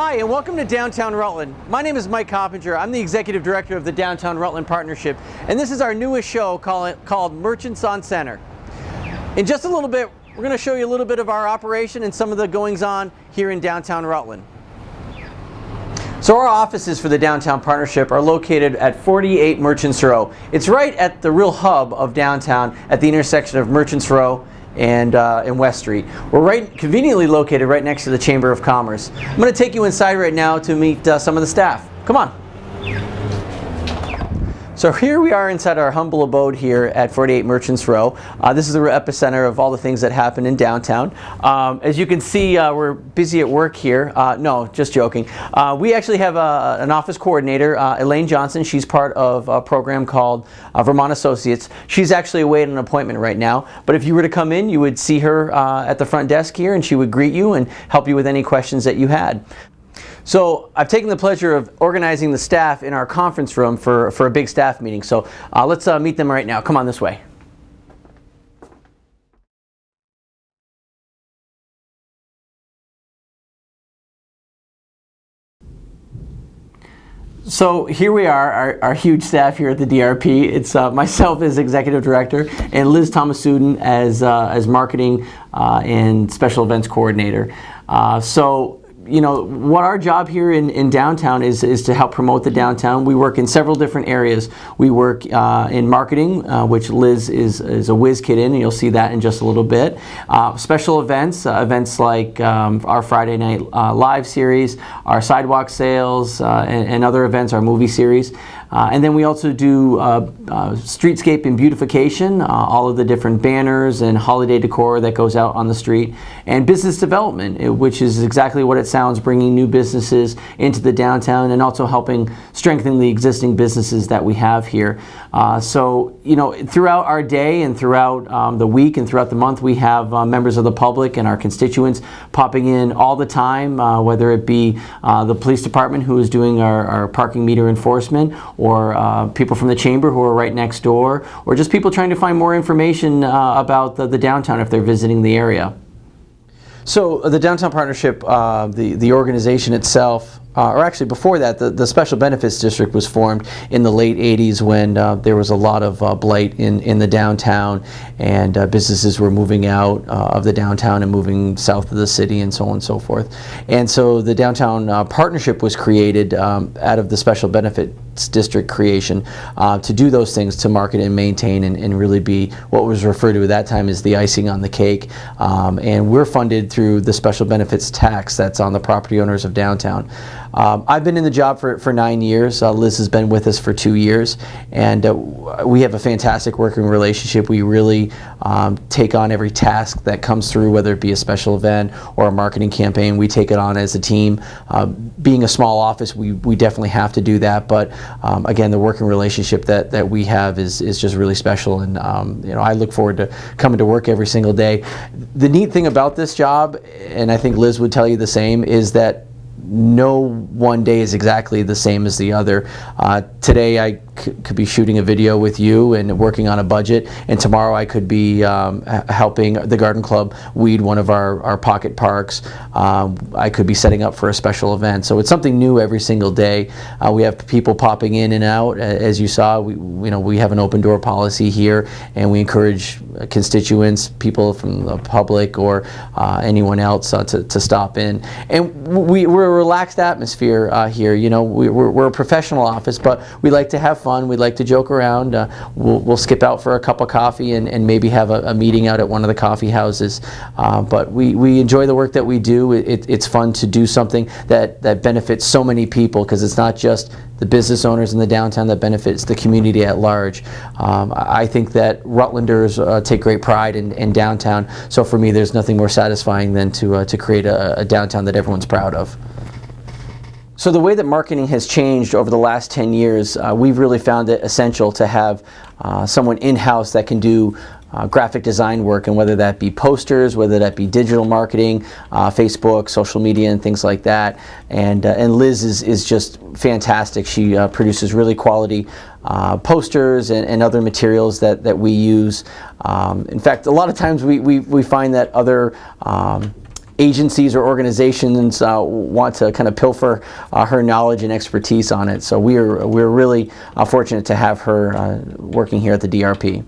Hi, and welcome to Downtown Rutland. My name is Mike Coppinger. I'm the Executive Director of the Downtown Rutland Partnership, and this is our newest show called Merchants on Center. In just a little bit, we're going to show you a little bit of our operation and some of the goings-on here in Downtown Rutland. So our offices for the Downtown Partnership are located at 48 Merchants Row. It's right at the real hub of downtown at the intersection of Merchants Row and West Street. We're right conveniently located right next to the Chamber of Commerce. I'm going to take you inside right now to meet some of the staff. Come on. So here we are inside our humble abode here at 48 Merchants Row. This is the epicenter of all the things that happen in downtown. As you can see, we're busy at work here. No, just joking. We actually have an office coordinator, Elaine Johnson. She's part of a program called Vermont Associates. She's actually away at an appointment right now, but if you were to come in, you would see her at the front desk here, and she would greet you and help you with any questions that you had. So I've taken the pleasure of organizing the staff in our conference room for a big staff meeting. So let's meet them right now. Come on this way. So here we are, our huge staff here at the DRP. It's myself as Executive Director and Liz Thomasudin as Marketing and Special Events Coordinator. So you know, what our job here in downtown is to help promote the downtown. We work in several different areas. We work in marketing, which Liz is a whiz kid in, and you'll see that in just a little bit. Special events, events like our Friday Night Live series, our sidewalk sales, and other events, our movie series. And then we also do streetscape and beautification, all of the different banners and holiday decor that goes out on the street, and business development, which is exactly what it sounds, bringing new businesses into the downtown and also helping strengthen the existing businesses that we have here. So, you know, throughout our day and throughout the week and throughout the month, we have members of the public and our constituents popping in all the time, whether it be the police department who is doing our parking meter enforcement, or people from the chamber who are right next door, or just people trying to find more information about the downtown if they're visiting the area. So the Downtown Partnership, the organization itself, or actually before that, the Special Benefits District was formed in the late 80s when there was a lot of blight in the downtown, and businesses were moving out of the downtown and moving south of the city and so on and so forth. And so the Downtown Partnership was created out of the Special Benefits District creation to do those things, to market and maintain and really be what was referred to at that time as the icing on the cake. And we're funded through the special benefits tax that's on the property owners of downtown. I've been in the job for 9 years. Liz has been with us for 2 years, and we have a fantastic working relationship. We really take on every task that comes through, whether it be a special event or a marketing campaign. We take it on as a team. Being a small office, we definitely have to do that, but again, the working relationship that we have is just really special, and you know, I look forward to coming to work every single day. The neat thing about this job, and I think Liz would tell you the same, is that no one day is exactly the same as the other. Today I could be shooting a video with you and working on a budget, and tomorrow I could be helping the garden club weed one of our pocket parks. I could be setting up for a special event. So it's something new every single day. We have people popping in and out. As you saw, we have an open door policy here, and we encourage constituents, people from the public or anyone else to stop in. And we're a relaxed atmosphere here. You know, we're a professional office, but we like to have fun. We like to joke around. We'll skip out for a cup of coffee and maybe have a meeting out at one of the coffee houses. But we enjoy the work that we do. It's fun to do something that benefits so many people, because it's not just the business owners in the downtown that benefits the community at large. I think that Rutlanders take great pride in downtown. So for me, there's nothing more satisfying than to create a downtown that everyone's proud of. So the way that marketing has changed over the last 10 years, we've really found it essential to have someone in-house that can do graphic design work, and whether that be posters, whether that be digital marketing, Facebook, social media, and things like that. And Liz is just fantastic. She produces really quality posters and other materials that we use. In fact, a lot of times we find that other agencies or organizations want to kind of pilfer her knowledge and expertise on it. So we're really fortunate to have her working here at the DRP.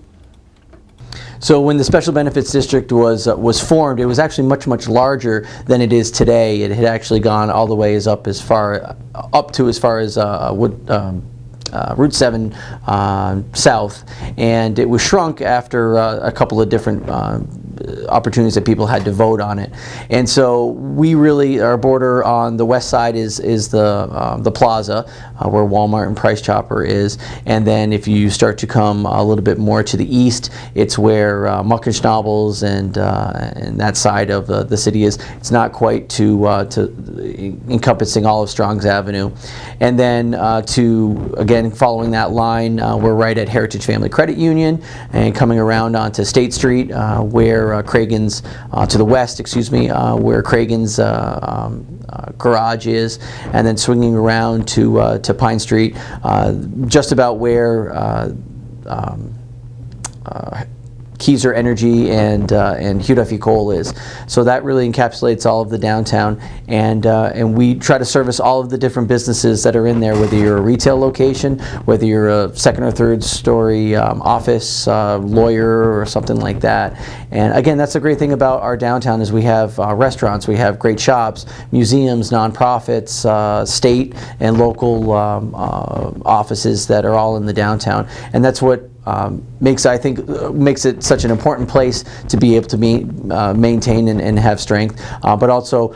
So when the Special Benefits District was formed, it was actually much larger than it is today. It had actually gone all the way up to as far as Route 7 south, and it was shrunk after a couple of different opportunities that people had to vote on it. And so we really, our border on the west side is the plaza where Walmart and Price Chopper is, and then if you start to come a little bit more to the east, it's where Muck and Schnabel's and that side of the city is. It's not quite to encompassing all of Strong's Avenue. And then again, following that line, we're right at Heritage Family Credit Union, and coming around onto State Street, where Cragen's, to the west, excuse me, where Cragen's garage is, and then swinging around to Pine Street, just about where Keyser Energy and Hugh Duffy Coal is. So that really encapsulates all of the downtown, and we try to service all of the different businesses that are in there, whether you're a retail location, whether you're a second or third story office, lawyer, or something like that. And again, that's the great thing about our downtown is we have restaurants, we have great shops, museums, nonprofits, state and local offices that are all in the downtown, and that's what makes it such an important place to be able to maintain and have strength. But also,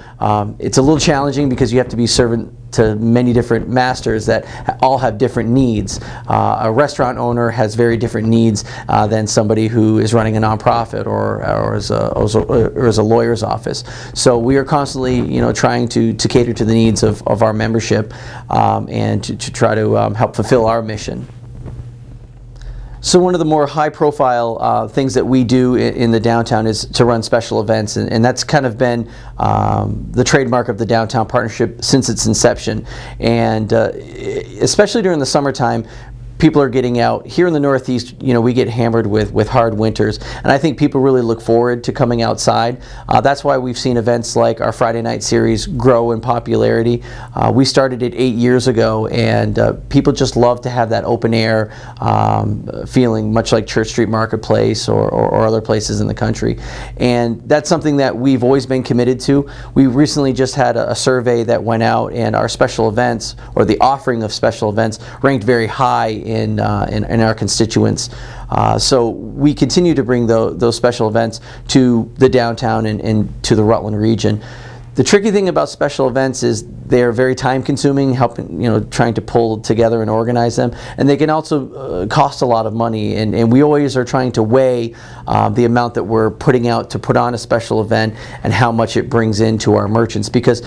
it's a little challenging because you have to be servant to many different masters that all have different needs. A restaurant owner has very different needs than somebody who is running a nonprofit or is a lawyer's office. So we are constantly, trying to cater to the needs of our membership and to try to help fulfill our mission. So one of the more high-profile things that we do in the downtown is to run special events, and that's kind of been the trademark of the Downtown Partnership since its inception. And especially during the summertime, people are getting out. Here in the Northeast, we get hammered with hard winters, and I think people really look forward to coming outside. That's why we've seen events like our Friday night series grow in popularity. We started it 8 years ago, and people just love to have that open air feeling, much like Church Street Marketplace or other places in the country. And that's something that we've always been committed to. We recently just had a survey that went out, and our special events, or the offering of special events, ranked very high in our constituents. So we continue to bring those special events to the downtown and to the Rutland region. The tricky thing about special events is they're very time consuming, trying to pull together and organize them, and they can also cost a lot of money, and we always are trying to weigh the amount that we're putting out to put on a special event and how much it brings into our merchants, because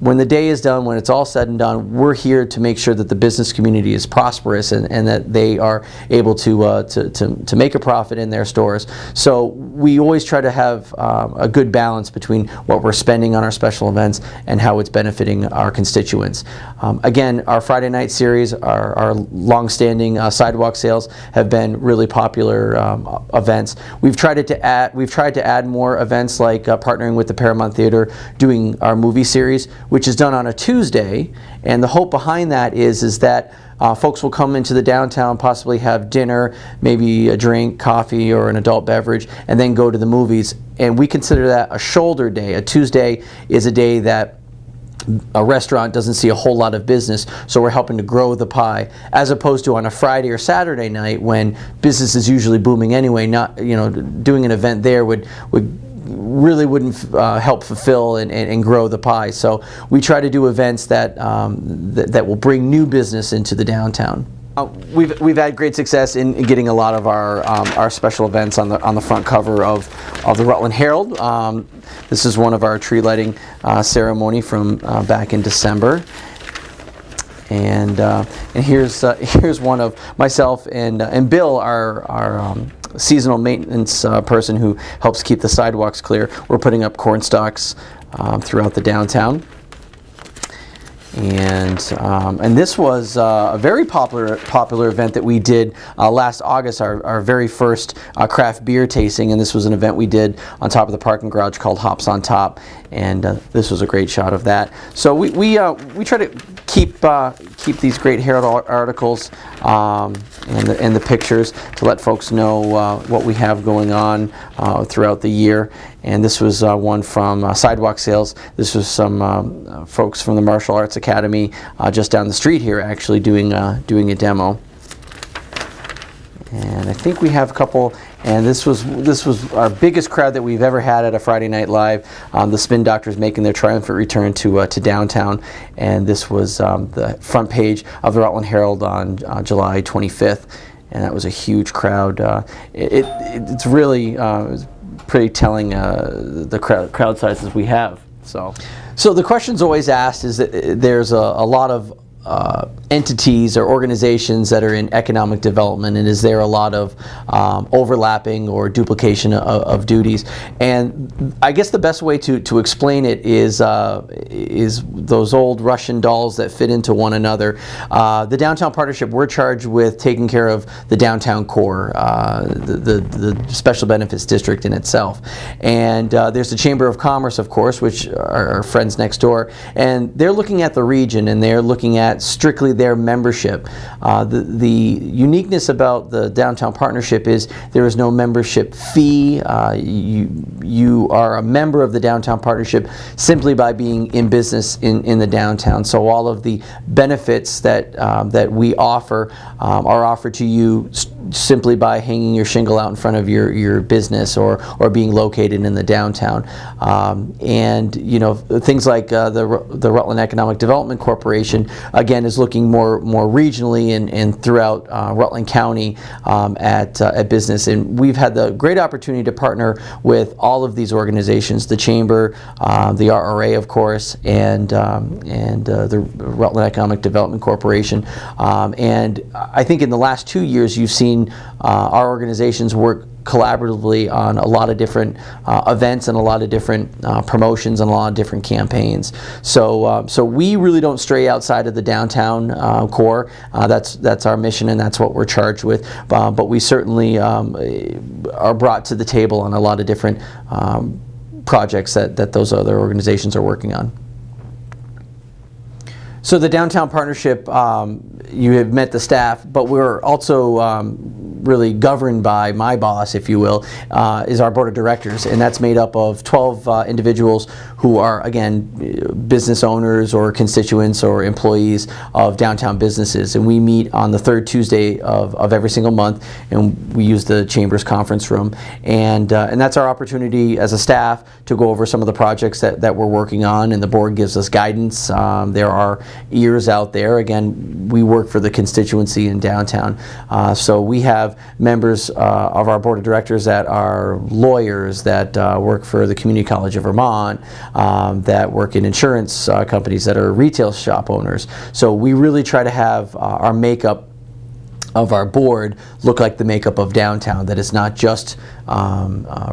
when the day is done, when it's all said and done, we're here to make sure that the business community is prosperous and that they are able to make a profit in their stores. So we always try to have a good balance between what we're spending on our special events and how it's benefiting our constituents. Again, our Friday night series, our long-standing sidewalk sales have been really popular events. We've tried to add more events, like partnering with the Paramount Theater, doing our movie series, which is done on a Tuesday, and the hope behind that is that folks will come into the downtown, possibly have dinner, maybe a drink, coffee, or an adult beverage, and then go to the movies. And we consider that a shoulder day. A Tuesday is a day that a restaurant doesn't see a whole lot of business, so we're helping to grow the pie, as opposed to on a Friday or Saturday night when business is usually booming anyway. Not doing an event there would really wouldn't help fulfill and grow the pie. So we try to do events that will bring new business into the downtown. We've had great success in getting a lot of our special events on the front cover of the Rutland Herald. This is one of our tree lighting ceremony from back in December. And here's one of myself and Bill, our seasonal maintenance person who helps keep the sidewalks clear. We're putting up corn stalks throughout the downtown. And this was a very popular event that we did last August, our very first craft beer tasting, and this was an event we did on top of the parking garage called Hops on Top, and this was a great shot of that. So we try to keep these great Herald articles and the pictures to let folks know what we have going on throughout the year. And this was one from Sidewalk Sales. This was some folks from the Martial Arts Academy just down the street here, actually doing a demo. And I think we have a couple. And this was our biggest crowd that we've ever had at a Friday Night Live. The Spin Doctors making their triumphant return to downtown, and this was the front page of the Rutland Herald on July 25th, and that was a huge crowd. It's really pretty telling the crowd sizes we have. So the question's always asked is that there's a lot of entities or organizations that are in economic development, and is there a lot of overlapping or duplication of duties? And I guess the best way to explain it is those old Russian dolls that fit into one another. The Downtown Partnership, we're charged with taking care of the downtown core, the special benefits district in itself. And there's the Chamber of Commerce, of course, which are our friends next door, and they're looking at the region, and they're looking at strictly their membership. The uniqueness about the Downtown Partnership is there is no membership fee. You are a member of the Downtown Partnership simply by being in business in the downtown. So all of the benefits that we offer are offered to you simply by hanging your shingle out in front of your business or being located in the downtown. And things like the Rutland Economic Development Corporation again is looking more regionally and throughout Rutland County at business. And we've had the great opportunity to partner with all of these organizations: the Chamber, the RRA, of course, and the Rutland Economic Development Corporation. And I think in the last 2 years you've seen our organizations work collaboratively on a lot of different events and a lot of different promotions and a lot of different campaigns. So we really don't stray outside of the downtown core. That's our mission, and that's what we're charged with. But we certainly are brought to the table on a lot of different projects that those other organizations are working on. So the Downtown Partnership, you have met the staff, but we're also really governed by my boss, if you will, is our board of directors, and that's made up of 12 individuals who are, again, business owners or constituents or employees of downtown businesses. And we meet on the third Tuesday of every single month, and we use the Chamber's conference room. And that's our opportunity as a staff to go over some of the projects that we're working on, and the board gives us guidance. There are ears out there. Again, we work for the constituency in downtown. So we have members of our board of directors that are lawyers, that work for the Community College of Vermont, that work in insurance companies, that are retail shop owners. So we really try to have our makeup of our board look like the makeup of downtown, that it's not just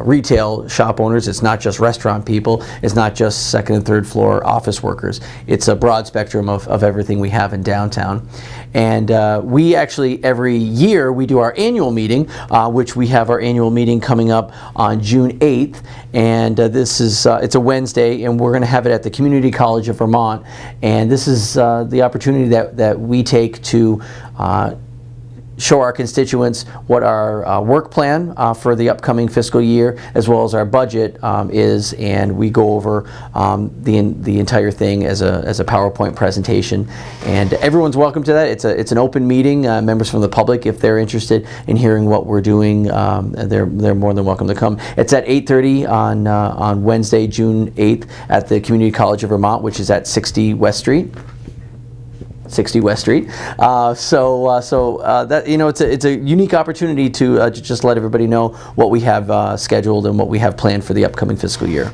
retail shop owners, it's not just restaurant people, it's not just second and third floor office workers. It's a broad spectrum of everything we have in downtown. And we actually, every year, we do our annual meeting, which we have our annual meeting coming up on June 8th. And this is, it's a Wednesday, and we're going to have it at the Community College of Vermont. And this is the opportunity that we take to show our constituents what our work plan for the upcoming fiscal year, as well as our budget is, and we go over the entire thing as a PowerPoint presentation. And everyone's welcome to that. It's an open meeting. Members from the public, if they're interested in hearing what we're doing, they're more than welcome to come. It's at 8:30 on Wednesday, June 8th, at the Community College of Vermont, which is at 60 West Street. 60 West Street. That, it's a unique opportunity to just let everybody know what we have scheduled and what we have planned for the upcoming fiscal year.